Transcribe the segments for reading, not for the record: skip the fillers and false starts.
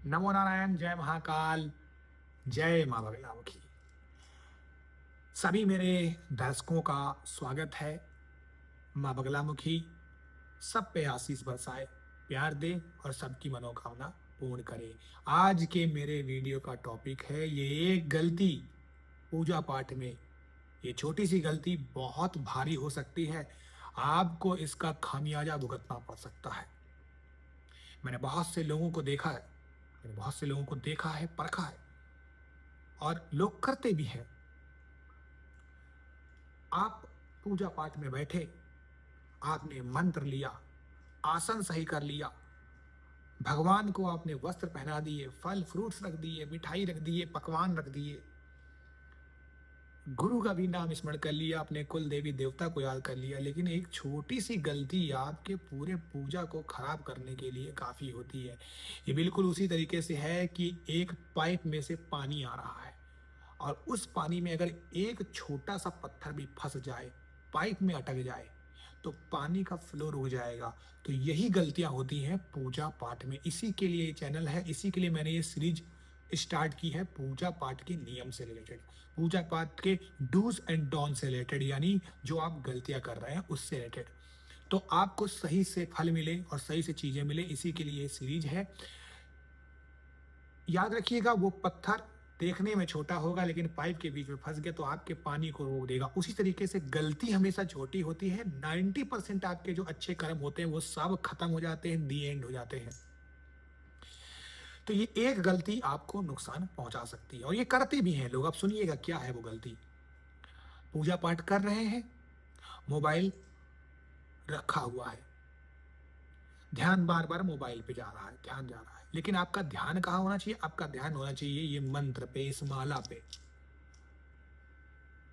नमो नारायण, जय महाकाल, जय माँ बगलामुखी। सभी मेरे दर्शकों का स्वागत है। माँ बगलामुखी सब पे आशीष बरसाए, प्यार दे और सबकी मनोकामना पूर्ण करे। आज के मेरे वीडियो का टॉपिक है ये एक गलती पूजा पाठ में। ये छोटी सी गलती बहुत भारी हो सकती है। आपको इसका खामियाजा भुगतना पड़ सकता है। मैंने बहुत से लोगों को देखा है, परखा है और लोग करते भी हैं। आप पूजा पाठ में बैठे, आपने मंत्र लिया, आसन सही कर लिया, भगवान को आपने वस्त्र पहना दिए, फल फ्रूट्स रख दिए, मिठाई रख दिए, पकवान रख दिए, गुरु का भी नाम स्मरण कर लिया, अपने कुल देवी देवता को याद कर लिया, लेकिन एक छोटी सी गलती आपके पूरे पूजा को खराब करने के लिए काफी होती है। ये बिल्कुल उसी तरीके से है कि एक पाइप में से पानी आ रहा है और उस पानी में अगर एक छोटा सा पत्थर भी फंस जाए, पाइप में अटक जाए, तो पानी का फ्लो रुक जाएगा। तो यही गलतियां होती हैं पूजा पाठ में। इसी के लिए ये चैनल है, इसी के लिए मैंने ये सीरीज स्टार्ट की है, पूजा पाठ के नियम से रिलेटेड, पूजा पाठ के डूज एंड डॉन से रिलेटेड, यानी जो आप गलतियां कर रहे हैं उससे रिलेटेड, तो आपको सही से फल मिले और सही से चीजें मिले, इसी के लिए ये सीरीज है। याद रखिएगा, वो पत्थर देखने में छोटा होगा लेकिन पाइप के बीच में फंस गया तो आपके पानी को रोक देगा। उसी तरीके से गलती हमेशा छोटी होती है। 90% आपके जो अच्छे कर्म होते हैं वो सब खत्म हो जाते हैं, दी एंड हो जाते हैं। तो ये एक गलती आपको नुकसान पहुंचा सकती है और ये करते भी हैं लोग। अब सुनिएगा क्या है वो गलती। पूजा पाठ कर रहे हैं, मोबाइल रखा हुआ है, ध्यान बार बार मोबाइल पे जा रहा है, ध्यान जा रहा है, लेकिन आपका ध्यान कहाँ होना चाहिए? आपका ध्यान होना चाहिए ये मंत्र पे, इस माला पे।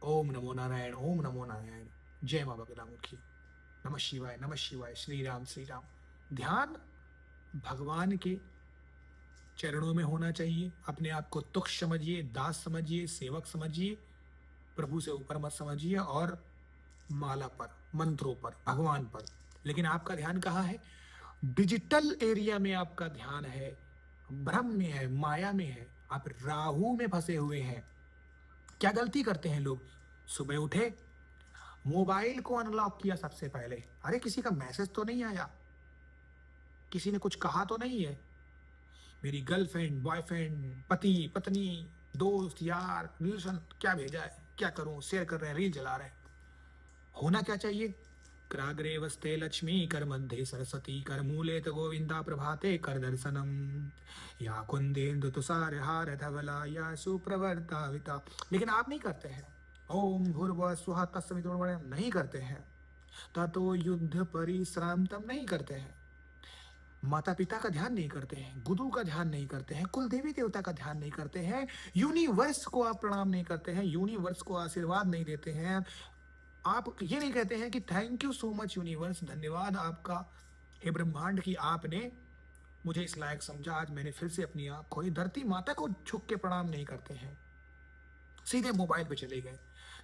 ओम नमो नारायण, ओम नमो नारायण, जय मां बगलामुखी, नमः शिवाय, नमः शिवाय, श्री राम श्री राम। ध्यान भगवान के चरणों में होना चाहिए। अपने आप को तुच्छ समझिए, दास समझिए, सेवक समझिए, प्रभु से ऊपर मत समझिए, और माला पर, मंत्रों पर, भगवान पर। लेकिन आपका ध्यान कहाँ है? डिजिटल एरिया में आपका ध्यान है, भ्रम में है, माया में है, आप राहु में फंसे हुए हैं। क्या गलती करते हैं लोग? सुबह उठे, मोबाइल को अनलॉक किया सबसे पहले, अरे किसी का मैसेज तो नहीं आया, किसी ने कुछ कहा तो नहीं है, मेरी गर्लफ्रेंड, बॉयफ्रेंड, पति, पत्नी, दोस्त, यार, रिलेशन क्या भेजा है, क्या करूं, शेयर कर रहे हैं, रील चला रहे हैं। होना क्या चाहिए? कराग्रे वस्ते लक्ष्मी, कर मध्य सरस्वती, कर मूले त गोविंदा, प्रभाते कर दर्शनम, या कुंदेन्दु तुषार हार धवला, या सुप्रवर्ताविता। लेकिन आप नहीं करते हैं। ओम भूर्भुवः स्वः तत्सवितुर्वरेण्यम नहीं करते हैं। ततो युद्ध परिश्रांतम नहीं करते हैं। माता पिता का ध्यान नहीं करते हैं, गुरु का ध्यान नहीं करते हैं, कुल देवी देवता का ध्यान नहीं करते हैं, यूनिवर्स को आप प्रणाम नहीं करते हैं, यूनिवर्स को आशीर्वाद नहीं देते हैं। आप ये नहीं कहते हैं कि thank you so much universe, धन्यवाद आपका हे ब्रह्मांड की आपने मुझे इस लायक समझा, आज मैंने फिर से अपनी आंख खोली। धरती माता को झुक के प्रणाम नहीं करते हैं, सीधे मोबाइल पे चले गए।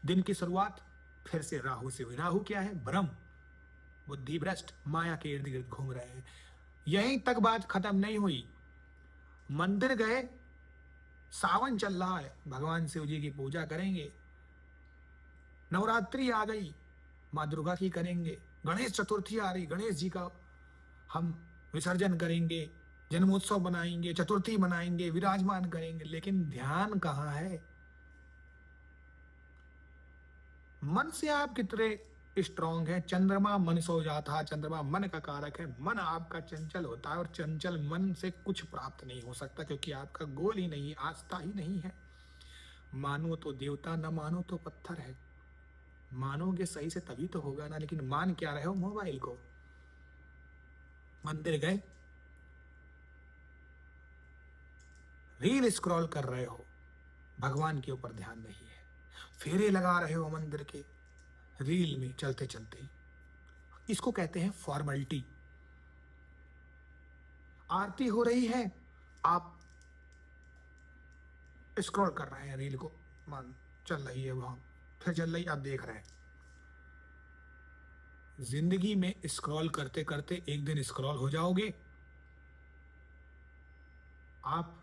दिन की शुरुआत फिर से राहु से हुई। राहु क्या है? भ्रम, बुद्धि भ्रष्ट, माया के इर्द गिर्द घूम रहे हैं। यहीं तक बात खत्म नहीं हुई, मंदिर गए, सावन चल रहा है, भगवान शिव जी की पूजा करेंगे, नवरात्रि आ गई, माँ दुर्गा की करेंगे, गणेश चतुर्थी आ रही, गणेश जी का हम विसर्जन करेंगे, जन्मोत्सव बनाएंगे, चतुर्थी बनाएंगे, विराजमान करेंगे, लेकिन ध्यान कहाँ है? मन से आप कितने स्ट्रांग हैं? चंद्रमा मन सो जाता, चंद्रमा मन का कारक है, मन आपका चंचल होता है और चंचल मन से कुछ प्राप्त नहीं हो सकता, क्योंकि आपका गोल ही नहीं, आस्था ही नहीं है। मानो तो देवता, न मानो तो पत्थर है। मानोगे सही से तभी तो होगा ना, लेकिन मान क्या रहे हो? मोबाइल को। मंदिर गए, रील स्क्रॉल कर रहे हो, भगवान के ऊपर ध्यान नहीं है, फेरे लगा रहे हो मंदिर के रील में चलते चलते। इसको कहते हैं फॉर्मेलिटी। आरती हो रही है, आप स्क्रॉल कर रहे हैं रील को, मान चल रही है वहां, फिर चल रही, आप देख रहे हैं। जिंदगी में स्क्रॉल करते करते एक दिन स्क्रॉल हो जाओगे, आप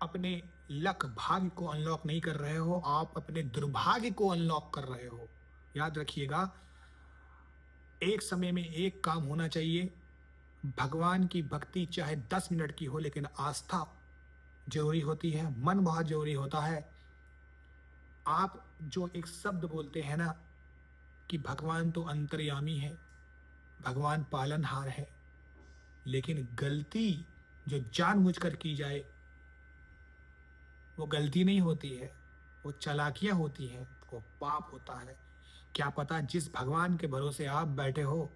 अपने लक भाग्य को अनलॉक नहीं कर रहे हो, आप अपने दुर्भाग्य को अनलॉक कर रहे हो। याद रखिएगा, एक समय में एक काम होना चाहिए। भगवान की भक्ति चाहे 10 मिनट की हो, लेकिन आस्था ज़रूरी होती है, मन बहुत ज़रूरी होता है। आप जो एक शब्द बोलते हैं ना कि भगवान तो अंतर्यामी है, भगवान पालनहार है, लेकिन गलती जो जानबूझकर की जाए, वो गलती नहीं होती है, वो चालाकियाँ होती हैं, वो पाप होता है। क्या पता जिस भगवान के भरोसे आप बैठे हो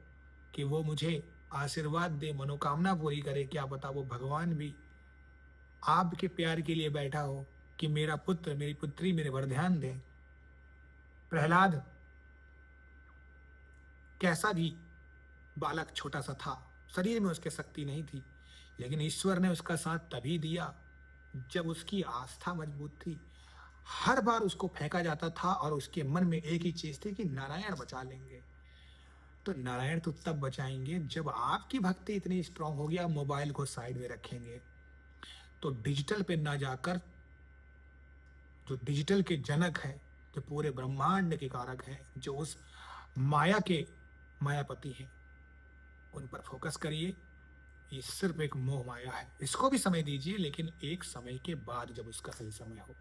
कि वो मुझे आशीर्वाद दे, मनोकामना पूरी करे, क्या पता वो भगवान भी आपके प्यार के लिए बैठा हो कि मेरा पुत्र, मेरी पुत्री मेरे पर ध्यान दें। प्रहलाद कैसा भी बालक छोटा सा था, शरीर में उसके शक्ति नहीं थी, लेकिन ईश्वर ने उसका साथ तभी दिया जब उसकी आस्था मजबूत थी। हर बार उसको फेंका जाता था और उसके मन में एक ही चीज थी कि नारायण बचा लेंगे। तो नारायण तो तब बचाएंगे जब आपकी भक्ति इतनी स्ट्रांग होगी, आप मोबाइल को साइड में रखेंगे। तो डिजिटल पे ना जाकर, जो डिजिटल के जनक है, जो पूरे ब्रह्मांड के कारक है, जो उस माया के मायापति हैं, उन पर फोकस करिए। ये सिर्फ एक मोह माया है, इसको भी समय दीजिए, लेकिन एक समय के बाद जब उसका सही समय हो।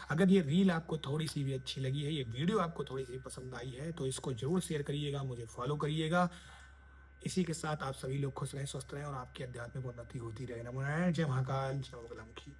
अगर ये रील आपको थोड़ी सी भी अच्छी लगी है, ये वीडियो आपको थोड़ी सी पसंद आई है, तो इसको जरूर शेयर करिएगा, मुझे फॉलो करिएगा। इसी के साथ आप सभी लोग खुश रहें, स्वस्थ रहें और आपकी आध्यात्मिक उन्नति होती रहे। नमो नारायण, जय महाकाल, जय मंगलमुखी।